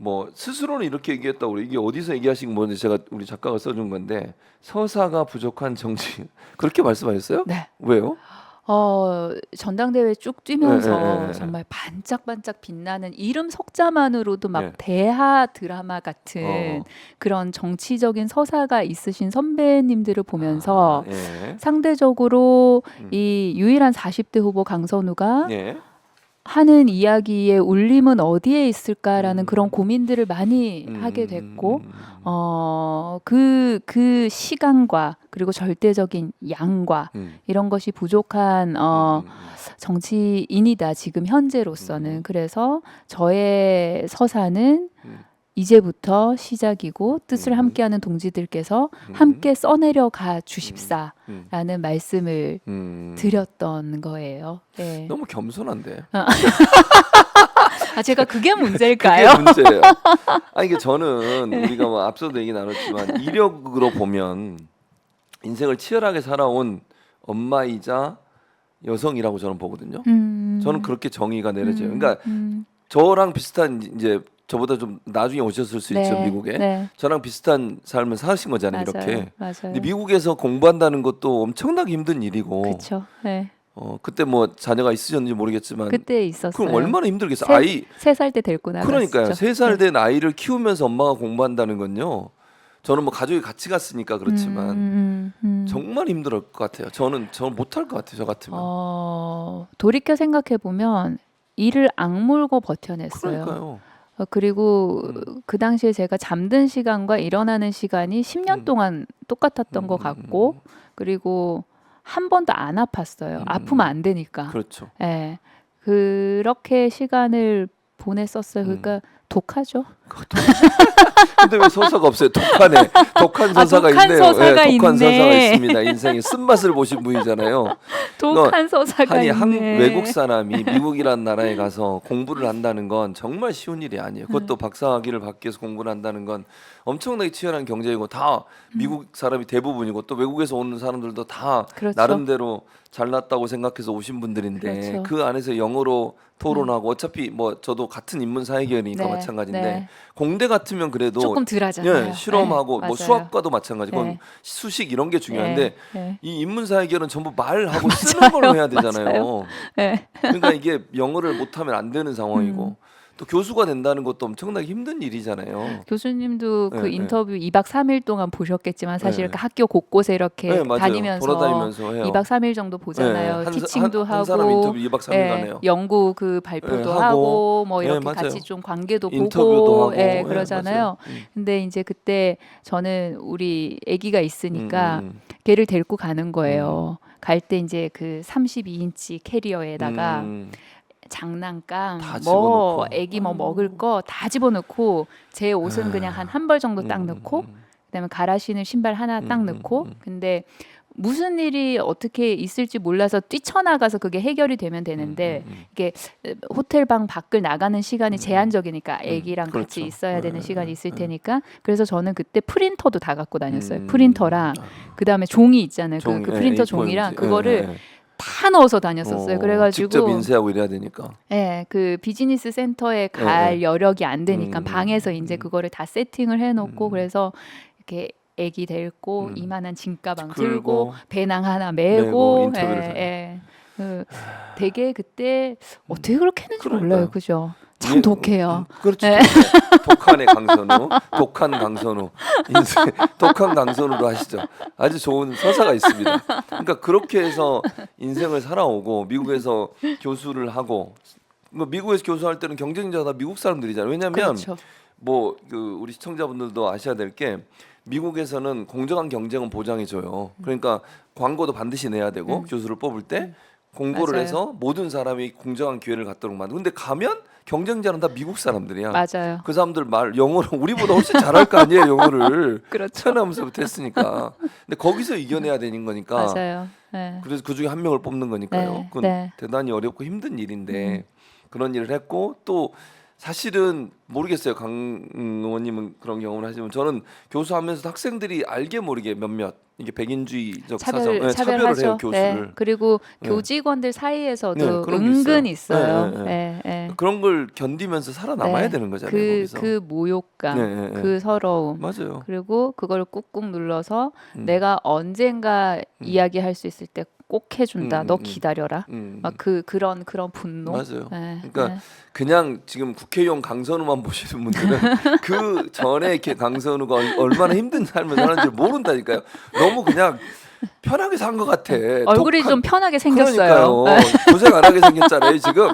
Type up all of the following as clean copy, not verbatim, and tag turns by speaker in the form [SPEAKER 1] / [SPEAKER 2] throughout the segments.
[SPEAKER 1] 뭐 스스로는 이렇게 얘기했다고 그래. 이게 어디서 얘기하신 건지 제가 우리 작가가 써준 건데 서사가 부족한 정치 그렇게 말씀하셨어요?
[SPEAKER 2] 네.
[SPEAKER 1] 왜요?
[SPEAKER 2] 전당대회 쭉
[SPEAKER 1] 예, 예,
[SPEAKER 2] 뛰면서
[SPEAKER 1] 예, 예.
[SPEAKER 2] 정말 반짝반짝 빛나는 이름 석자만으로도 막
[SPEAKER 1] 예.
[SPEAKER 2] 대하 드라마 같은
[SPEAKER 1] 어.
[SPEAKER 2] 그런 정치적인 서사가 있으신 선배님들을 보면서
[SPEAKER 1] 예.
[SPEAKER 2] 상대적으로
[SPEAKER 1] 음.
[SPEAKER 2] 이 유일한 40대 후보 강선우가
[SPEAKER 1] 예.
[SPEAKER 2] 하는 이야기의 울림은 어디에 있을까라는 그런
[SPEAKER 1] 음.
[SPEAKER 2] 고민들을 많이 하게
[SPEAKER 1] 음.
[SPEAKER 2] 됐고, 그 시간과 그리고 절대적인 양과
[SPEAKER 1] 음.
[SPEAKER 2] 이런 것이 부족한, 정치인이다, 지금 현재로서는. 그래서 저의 서사는
[SPEAKER 1] 음.
[SPEAKER 2] 이제부터 시작이고 뜻을
[SPEAKER 1] 음.
[SPEAKER 2] 함께하는 동지들께서
[SPEAKER 1] 음.
[SPEAKER 2] 함께 써내려 가
[SPEAKER 1] 음.
[SPEAKER 2] 주십사라는 말씀을 드렸던 거예요. 네.
[SPEAKER 1] 너무 겸손한데.
[SPEAKER 2] 제가 그게
[SPEAKER 1] 그게
[SPEAKER 2] 문제일까요?
[SPEAKER 1] 문제예요. 이게 저는 우리가 뭐 앞서도 얘기 나눴지만 이력으로 보면 인생을 치열하게 살아온 엄마이자 여성이라고 저는 보거든요. 저는 그렇게 정의가 내려져요. 그러니까 저랑 비슷한 이제 저보다 좀 나중에 오셨을 수 있죠,
[SPEAKER 2] 네,
[SPEAKER 1] 미국에.
[SPEAKER 2] 네,
[SPEAKER 1] 저랑 비슷한 삶을 사신 거잖아요,
[SPEAKER 2] 맞아요,
[SPEAKER 1] 이렇게. 근데
[SPEAKER 2] 맞아요.
[SPEAKER 1] 미국에서 공부한다는 것도 엄청나게 힘든 일이고,
[SPEAKER 2] 그쵸, 네.
[SPEAKER 1] 그때 뭐 자녀가 있으셨는지 모르겠지만,
[SPEAKER 2] 그때
[SPEAKER 1] 그럼
[SPEAKER 2] 있었어요.
[SPEAKER 1] 얼마나 힘들겠어요. 아이,
[SPEAKER 2] 3살 때 데리고
[SPEAKER 1] 그러니까요.
[SPEAKER 2] 나갔죠.
[SPEAKER 1] 3살
[SPEAKER 2] 네.
[SPEAKER 1] 된 아이를 키우면서 엄마가 공부한다는 건요. 저는 뭐 가족이 같이 갔으니까 그렇지만 정말 힘들 것 같아요. 저는 못할 것 같아요. 저 같으면.
[SPEAKER 2] 돌이켜 생각해 보면 이를 악물고 버텨냈어요.
[SPEAKER 1] 그러니까요.
[SPEAKER 2] 그리고
[SPEAKER 1] 음.
[SPEAKER 2] 그 당시에 제가 잠든 시간과 일어나는 시간이 10년
[SPEAKER 1] 음.
[SPEAKER 2] 동안 똑같았던 것 같고, 그리고 한 번도 안 아팠어요. 아프면 안 되니까.
[SPEAKER 1] 그렇죠.
[SPEAKER 2] 예. 그렇게 시간을 보냈었어요. 그러니까 독하죠.
[SPEAKER 1] 근데 왜 서사가 없어요? 독한 서사가
[SPEAKER 2] 독한
[SPEAKER 1] 있네요.
[SPEAKER 2] 서사가
[SPEAKER 1] 독한
[SPEAKER 2] 있네.
[SPEAKER 1] 서사가 있습니다. 인생의 쓴맛을 보신 분이잖아요.
[SPEAKER 2] 독한 서사가
[SPEAKER 1] 아니
[SPEAKER 2] 있네.
[SPEAKER 1] 외국 사람이 미국이라는 나라에 가서 공부를 한다는 건 정말 쉬운 일이 아니에요. 그것도 박사학위를 받기 위해서 공부를 한다는 건 엄청나게 치열한 경쟁이고 다 미국 사람이 대부분이고 또 외국에서 오는 사람들도 다
[SPEAKER 2] 그렇죠.
[SPEAKER 1] 나름대로 잘났다고 생각해서 오신 분들인데
[SPEAKER 2] 그렇죠.
[SPEAKER 1] 그 안에서 영어로 토론하고 어차피 뭐 저도 같은 인문사회계열이니까
[SPEAKER 2] 네,
[SPEAKER 1] 마찬가지인데
[SPEAKER 2] 네.
[SPEAKER 1] 공대 같으면 그래도
[SPEAKER 2] 조금 덜 하잖아요.
[SPEAKER 1] 예, 실험하고
[SPEAKER 2] 네,
[SPEAKER 1] 뭐
[SPEAKER 2] 맞아요.
[SPEAKER 1] 수학과도 마찬가지고
[SPEAKER 2] 네.
[SPEAKER 1] 수식 이런 게 중요한데
[SPEAKER 2] 네.
[SPEAKER 1] 이 인문사회계열은 전부 말하고 쓰는 걸로 해야 되잖아요.
[SPEAKER 2] 맞아요. 네.
[SPEAKER 1] 그러니까 이게 영어를 못하면 안 되는 상황이고
[SPEAKER 2] 음.
[SPEAKER 1] 또 교수가 된다는 것도 엄청나게 힘든 일이잖아요.
[SPEAKER 2] 교수님도 그
[SPEAKER 1] 예,
[SPEAKER 2] 인터뷰 2박 3일 동안 보셨겠지만 사실
[SPEAKER 1] 예.
[SPEAKER 2] 이렇게 학교 곳곳에 이렇게
[SPEAKER 1] 예, 맞아요.
[SPEAKER 2] 다니면서
[SPEAKER 1] 돌아다니면서 해요.
[SPEAKER 2] 2박 3일 정도 보잖아요.
[SPEAKER 1] 예,
[SPEAKER 2] 티칭도
[SPEAKER 1] 한 사람
[SPEAKER 2] 하고,
[SPEAKER 1] 인터뷰 2박 3일 가네요.
[SPEAKER 2] 연구 그
[SPEAKER 1] 예,
[SPEAKER 2] 발표도
[SPEAKER 1] 하고
[SPEAKER 2] 하고, 뭐
[SPEAKER 1] 예,
[SPEAKER 2] 이렇게
[SPEAKER 1] 맞아요.
[SPEAKER 2] 같이 좀 관계도
[SPEAKER 1] 인터뷰도
[SPEAKER 2] 보고,
[SPEAKER 1] 하고 예,
[SPEAKER 2] 그러잖아요.
[SPEAKER 1] 맞아요.
[SPEAKER 2] 근데 이제 그때 저는 우리 아기가 있으니까
[SPEAKER 1] 음.
[SPEAKER 2] 걔를 데리고 가는 거예요. 갈 때 이제 그 32인치 캐리어에다가
[SPEAKER 1] 음.
[SPEAKER 2] 장난감,
[SPEAKER 1] 다
[SPEAKER 2] 뭐
[SPEAKER 1] 집어넣고.
[SPEAKER 2] 애기 뭐 먹을 거 다 집어넣고 제 옷은 그냥 한 벌 정도 딱 넣고, 그다음에 갈아 신을 신발 하나 딱 넣고. 근데 무슨 일이 어떻게 있을지 몰라서 뛰쳐나가서 그게 해결이 되면 되는데 이게 호텔 방 밖을 나가는 시간이 제한적이니까 애기랑
[SPEAKER 1] 그렇죠.
[SPEAKER 2] 같이 있어야 되는
[SPEAKER 1] 네,
[SPEAKER 2] 시간이
[SPEAKER 1] 네,
[SPEAKER 2] 있을
[SPEAKER 1] 네.
[SPEAKER 2] 테니까. 그래서 저는 그때 프린터도 다 갖고 다녔어요. 프린터랑 그다음에 종이 있잖아요. 그
[SPEAKER 1] 종이,
[SPEAKER 2] 프린터
[SPEAKER 1] A4
[SPEAKER 2] 종이랑
[SPEAKER 1] 용지.
[SPEAKER 2] 그거를
[SPEAKER 1] 예, 예.
[SPEAKER 2] 다 넣어서 다녔었어요. 그래가지고
[SPEAKER 1] 직접 인쇄하고 이래야 되니까.
[SPEAKER 2] 그 비즈니스 센터에
[SPEAKER 1] 예,
[SPEAKER 2] 갈
[SPEAKER 1] 예.
[SPEAKER 2] 여력이 안 되니까 방에서 이제 그거를 다 세팅을 해놓고 그래서 이렇게 애기 데리고 이만한 짐가방 들고
[SPEAKER 1] 끌고
[SPEAKER 2] 배낭 하나
[SPEAKER 1] 메고
[SPEAKER 2] 메고
[SPEAKER 1] 인터뷰를 해요.
[SPEAKER 2] 되게 그때 어떻게 그렇게 했는지
[SPEAKER 1] 그러니까요.
[SPEAKER 2] 몰라요. 그죠? 참 독해요.
[SPEAKER 1] 그렇죠.
[SPEAKER 2] 네.
[SPEAKER 1] 독한의 강선우, 독한 강선우, 인생 독한 강선우로 하시죠. 아주 좋은 서사가 있습니다. 그러니까 그렇게 해서 인생을 살아오고 미국에서 교수를 하고 뭐 미국에서 교수할 때는 경쟁자가 다 미국 사람들이잖아요. 왜냐하면
[SPEAKER 2] 그렇죠.
[SPEAKER 1] 뭐 그 우리 시청자분들도 아셔야 될 게 미국에서는 공정한 경쟁은 보장해 줘요. 그러니까 광고도 반드시 내야 되고 교수를 뽑을 때 공고를
[SPEAKER 2] 맞아요.
[SPEAKER 1] 해서 모든 사람이 공정한 기회를 갖도록 만들고 근데 가면 경쟁자는 다 미국 사람들이야.
[SPEAKER 2] 맞아요.
[SPEAKER 1] 그 사람들 말 영어를 우리보다 훨씬 잘할 거 아니에요, 영어를.
[SPEAKER 2] 그렇죠.
[SPEAKER 1] 태어나면서부터 했으니까. 근데 거기서 이겨내야 되는 거니까.
[SPEAKER 2] 맞아요. 네.
[SPEAKER 1] 그래서 그 중에 한 명을 뽑는 거니까요.
[SPEAKER 2] 네,
[SPEAKER 1] 그건
[SPEAKER 2] 네.
[SPEAKER 1] 대단히 어렵고 힘든 일인데 그런 일을 했고 또 사실은 모르겠어요. 강 의원님은 그런 경험을 하시면 저는 교수하면서도 학생들이 알게 모르게 몇몇 이게 백인주의적 사정, 차별을
[SPEAKER 2] 차별하죠.
[SPEAKER 1] 해요 교수를.
[SPEAKER 2] 네. 그리고
[SPEAKER 1] 네.
[SPEAKER 2] 교직원들
[SPEAKER 1] 네,
[SPEAKER 2] 사이에서도
[SPEAKER 1] 그런 게
[SPEAKER 2] 은근
[SPEAKER 1] 있어요.
[SPEAKER 2] 있어요.
[SPEAKER 1] 네, 네,
[SPEAKER 2] 네, 네.
[SPEAKER 1] 그런 걸 견디면서 살아남아야
[SPEAKER 2] 네.
[SPEAKER 1] 되는 거잖아요. 거기서.
[SPEAKER 2] 그 모욕감,
[SPEAKER 1] 네, 네, 네.
[SPEAKER 2] 그 서러움,
[SPEAKER 1] 맞아요.
[SPEAKER 2] 그리고 그걸 꾹꾹 눌러서
[SPEAKER 1] 음.
[SPEAKER 2] 내가 언젠가 이야기할 수 있을 때 꼭 해준다. 너
[SPEAKER 1] 음.
[SPEAKER 2] 기다려라. 막 그런 분노.
[SPEAKER 1] 맞아요.
[SPEAKER 2] 네,
[SPEAKER 1] 그러니까
[SPEAKER 2] 네.
[SPEAKER 1] 그냥 지금 국회의원 강선우만 보시는 분들은 그 전에 이렇게 강선우가 얼마나 힘든 삶을 사는지 모른다니까요. 너무 그냥 편하게 산 것 같아.
[SPEAKER 2] 얼굴이 좀 편하게 생겼어요.
[SPEAKER 1] 그러니까요. 고생 안 하게 생겼잖아요 지금.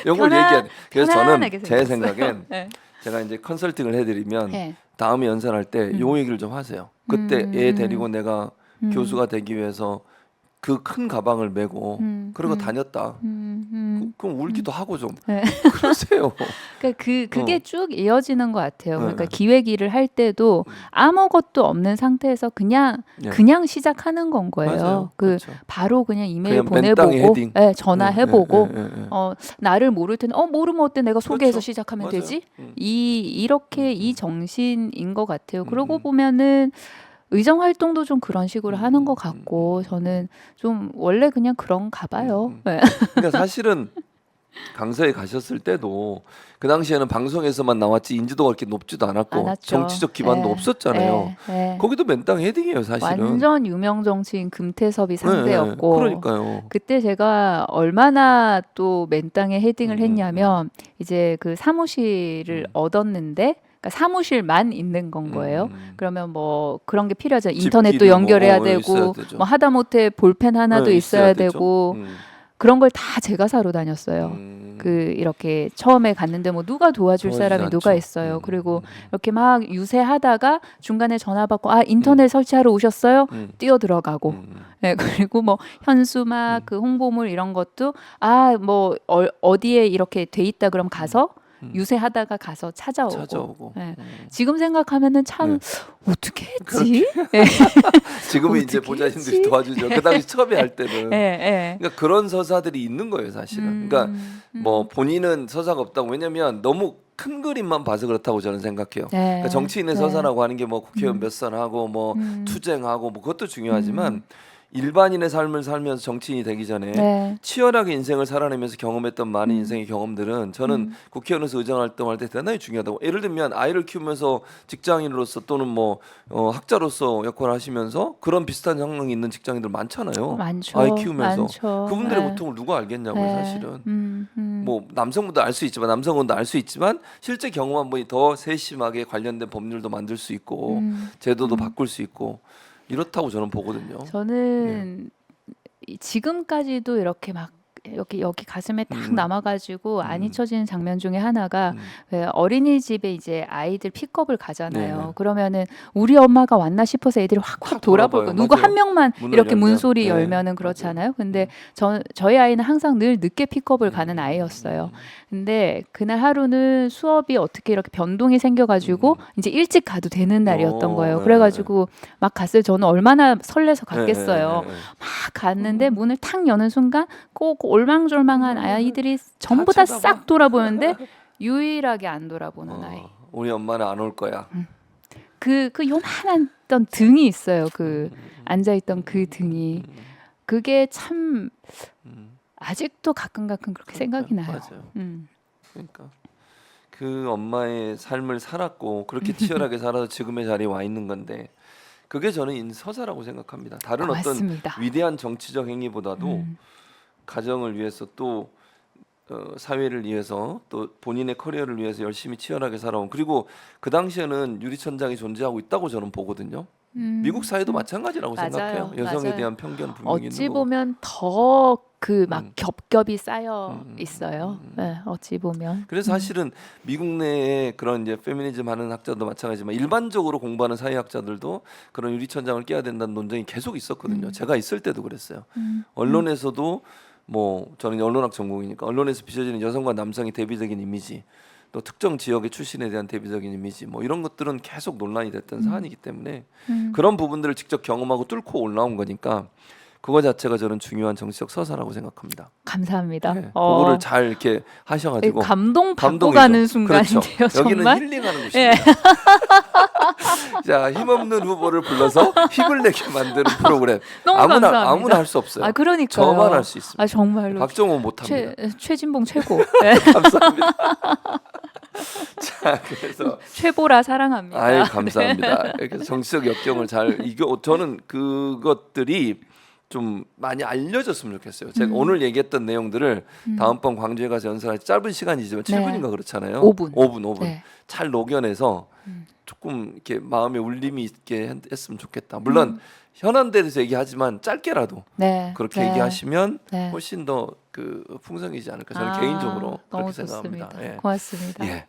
[SPEAKER 1] 이걸 얘기하네. 그래서 저는
[SPEAKER 2] 편안하게
[SPEAKER 1] 제
[SPEAKER 2] 생겼어요.
[SPEAKER 1] 생각엔
[SPEAKER 2] 네.
[SPEAKER 1] 제가 이제 컨설팅을 해드리면
[SPEAKER 2] 네.
[SPEAKER 1] 다음에 연설할 때 요 얘기를 좀 하세요. 그때 애 데리고 내가 교수가 되기 위해서 그 큰 가방을 메고 그러고 다녔다. 그럼 울기도 하고 좀
[SPEAKER 2] 네.
[SPEAKER 1] 그러세요.
[SPEAKER 2] 그러니까 그게 쭉 이어지는 것 같아요. 그러니까
[SPEAKER 1] 네.
[SPEAKER 2] 기획 일을 할 때도 아무것도 없는 상태에서 그냥 시작하는 건 거예요.
[SPEAKER 1] 맞아요. 그렇죠.
[SPEAKER 2] 바로 그냥 이메일
[SPEAKER 1] 그냥 맨땅에
[SPEAKER 2] 보내보고,
[SPEAKER 1] 헤딩.
[SPEAKER 2] 전화해보고,
[SPEAKER 1] 네.
[SPEAKER 2] 나를 모를 때는 모르면 어때? 내가 소개해서
[SPEAKER 1] 그렇죠.
[SPEAKER 2] 시작하면
[SPEAKER 1] 맞아요.
[SPEAKER 2] 되지? 이렇게 이 정신인 것 같아요. 그러고
[SPEAKER 1] 음.
[SPEAKER 2] 보면은 의정 활동도 좀 그런 식으로 하는 것 같고 저는 좀 원래 그냥 그런가 봐요. 네.
[SPEAKER 1] 그러니까 사실은 강서에 가셨을 때도 그 당시에는 방송에서만 나왔지 인지도가 그렇게 높지도 않았고
[SPEAKER 2] 않았죠.
[SPEAKER 1] 정치적 기반도
[SPEAKER 2] 네.
[SPEAKER 1] 없었잖아요.
[SPEAKER 2] 네.
[SPEAKER 1] 거기도 맨땅 헤딩이에요, 사실은.
[SPEAKER 2] 완전 유명 정치인 금태섭이 상대였고
[SPEAKER 1] 그러니까요.
[SPEAKER 2] 그때 제가 얼마나 또 맨땅에 헤딩을
[SPEAKER 1] 음.
[SPEAKER 2] 했냐면 이제 그 사무실을 얻었는데 그러니까 사무실만 있는 건 거예요. 그러면 뭐 그런 게 필요하죠. 인터넷도
[SPEAKER 1] 집기류
[SPEAKER 2] 연결해야
[SPEAKER 1] 뭐 있어야
[SPEAKER 2] 되고
[SPEAKER 1] 되죠.
[SPEAKER 2] 뭐 하다못해 볼펜 하나도
[SPEAKER 1] 네,
[SPEAKER 2] 있어야
[SPEAKER 1] 되죠.
[SPEAKER 2] 되고 그런 걸 다 제가 사러 다녔어요. 이렇게 처음에 갔는데 뭐 누가 도와줄
[SPEAKER 1] 도와주지
[SPEAKER 2] 사람이 누가
[SPEAKER 1] 않죠.
[SPEAKER 2] 있어요. 그리고 이렇게 막 유세하다가 중간에 전화 받고 인터넷 설치하러 오셨어요? 뛰어 들어가고. 네, 그리고 뭐 현수막 그 홍보물 이런 것도 뭐 어디에 이렇게 돼 있다 그럼 가서 유세하다가 가서 찾아오고. 네. 지금 생각하면은 참 어떻게 했지? 네.
[SPEAKER 1] 지금은 이제
[SPEAKER 2] 어떻게
[SPEAKER 1] 보좌진들이
[SPEAKER 2] 했지?
[SPEAKER 1] 도와주죠. 그 당시 처음에 할 때는.
[SPEAKER 2] 네.
[SPEAKER 1] 그러니까 그런 서사들이 있는 거예요, 사실은. 그러니까 뭐 본인은 서사가 없다고. 왜냐면 너무 큰 그림만 봐서 그렇다고 저는 생각해요.
[SPEAKER 2] 네.
[SPEAKER 1] 그러니까 정치인의 서사라고 하는 게 뭐 국회의원 몇 선 하고 뭐 투쟁하고 뭐 그것도 중요하지만 일반인의 삶을 살면서 정치인이 되기 전에 치열하게 인생을 살아내면서 경험했던 많은 인생의 경험들은 저는 국회의원에서 의정 활동할 때 대단히 중요하다고. 예를 들면 아이를 키우면서 직장인으로서 또는 뭐 학자로서 역할을 하시면서 그런 비슷한 상황이 있는 직장인들 많잖아요.
[SPEAKER 2] 많죠.
[SPEAKER 1] 아이 키우면서
[SPEAKER 2] 많죠.
[SPEAKER 1] 그분들의
[SPEAKER 2] 네.
[SPEAKER 1] 고통을 누가 알겠냐고요,
[SPEAKER 2] 네.
[SPEAKER 1] 사실은. 뭐 남성분도 알 수 있지만 남성분도 알 수 있지만 실제 경험한 분이 더 세심하게 관련된 법률도 만들 수 있고 제도도 바꿀 수 있고 이렇다고 저는 보거든요.
[SPEAKER 2] 저는 지금까지도 이렇게 막 여기 가슴에 딱 남아가지고 안 잊혀지는 장면 중에 하나가 왜 어린이집에 이제 아이들 픽업을 가잖아요.
[SPEAKER 1] 네.
[SPEAKER 2] 그러면은 우리 엄마가 왔나 싶어서 애들이 확 돌아볼 거예요. 누구 한 명만
[SPEAKER 1] 문을
[SPEAKER 2] 이렇게
[SPEAKER 1] 열면.
[SPEAKER 2] 문소리
[SPEAKER 1] 네.
[SPEAKER 2] 열면은 그렇잖아요. 근데 저희 아이는 항상 늘 늦게 픽업을 가는 아이였어요. 근데 그날 하루는 수업이 어떻게 이렇게 변동이 생겨가지고 이제 일찍 가도 되는 날이었던 거예요. 그래가지고 막 갔어요. 저는 얼마나 설레서 갔겠어요. 막 갔는데 문을 탁 여는 순간 꼭 올망졸망한 아이들이 전부 다 싹 돌아보는데 유일하게 안 돌아보는 아이.
[SPEAKER 1] 우리 엄마는 안 올 거야.
[SPEAKER 2] 그 요만한 등이 있어요. 그 앉아있던 그 등이. 그게 참 아직도 가끔 그렇게 생각이 나요.
[SPEAKER 1] 맞아요. 그러니까 그 엄마의 삶을 살았고 그렇게 치열하게 살아서 지금의 자리에 와 있는 건데 그게 저는 서사라고 생각합니다. 다른 어떤
[SPEAKER 2] 맞습니다.
[SPEAKER 1] 위대한 정치적 행위보다도 가정을 위해서 또 사회를 위해서 또 본인의 커리어를 위해서 열심히 치열하게 살아온 그리고 그 당시에는 유리천장이 존재하고 있다고 저는 보거든요. 미국 사회도 마찬가지라고
[SPEAKER 2] 맞아요.
[SPEAKER 1] 생각해요. 여성에
[SPEAKER 2] 맞아요.
[SPEAKER 1] 대한 편견 분명히
[SPEAKER 2] 어찌
[SPEAKER 1] 있는 거고.
[SPEAKER 2] 보면 더 그 막 겹겹이 쌓여 있어요. 네, 어찌 보면.
[SPEAKER 1] 그래서 사실은 미국 내에 그런 이제 페미니즘 하는 학자도 마찬가지지만 일반적으로 공부하는 사회학자들도 그런 유리천장을 깨야 된다는 논쟁이 계속 있었거든요. 제가 있을 때도 그랬어요. 언론에서도 뭐 저는 언론학 전공이니까 언론에서 비춰지는 여성과 남성의 대비적인 이미지 또 특정 지역의 출신에 대한 대비적인 이미지 뭐 이런 것들은 계속 논란이 됐던 사안이기 때문에 그런 부분들을 직접 경험하고 뚫고 올라온 거니까 그거 자체가 저는 중요한 정치적 서사라고 생각합니다.
[SPEAKER 2] 감사합니다.
[SPEAKER 1] 네, 그거를 잘 이렇게 하셔가지고
[SPEAKER 2] 감동 받고
[SPEAKER 1] 감동이죠.
[SPEAKER 2] 가는 순간인데요.
[SPEAKER 1] 그렇죠. 여기는
[SPEAKER 2] 정말.
[SPEAKER 1] 힐링하는 곳입니다. 자, 힘없는 후보를 불러서 힘을 내게 만드는 프로그램.
[SPEAKER 2] 너무 감사합니다.
[SPEAKER 1] 아무나 할 수 없어요.
[SPEAKER 2] 아 그러니까요.
[SPEAKER 1] 저만 할 수 있습니다.
[SPEAKER 2] 아 정말로.
[SPEAKER 1] 박정호 못합니다.
[SPEAKER 2] 최진봉 최고. 네.
[SPEAKER 1] 감사합니다. 자, 그래서
[SPEAKER 2] 최보라 사랑합니다.
[SPEAKER 1] 아유 감사합니다. 이렇게 정치적 역경을 잘 이겨 저는 그것들이 좀 많이 알려졌으면 좋겠어요. 제가 오늘 얘기했던 내용들을 다음번 광주에 가서 연설할 때 짧은 시간이지만 7분인가 그렇잖아요. 5분.
[SPEAKER 2] 네.
[SPEAKER 1] 잘 녹여내서 조금 이렇게 마음에 울림이 있게 했으면 좋겠다. 물론 현안에 대해서 얘기하지만 짧게라도
[SPEAKER 2] 네.
[SPEAKER 1] 그렇게
[SPEAKER 2] 네.
[SPEAKER 1] 얘기하시면
[SPEAKER 2] 네.
[SPEAKER 1] 훨씬 더 그 풍성이지 않을까 저는
[SPEAKER 2] 아,
[SPEAKER 1] 개인적으로
[SPEAKER 2] 너무
[SPEAKER 1] 그렇게 생각합니다.
[SPEAKER 2] 좋습니다.
[SPEAKER 1] 예.
[SPEAKER 2] 고맙습니다.
[SPEAKER 1] 예.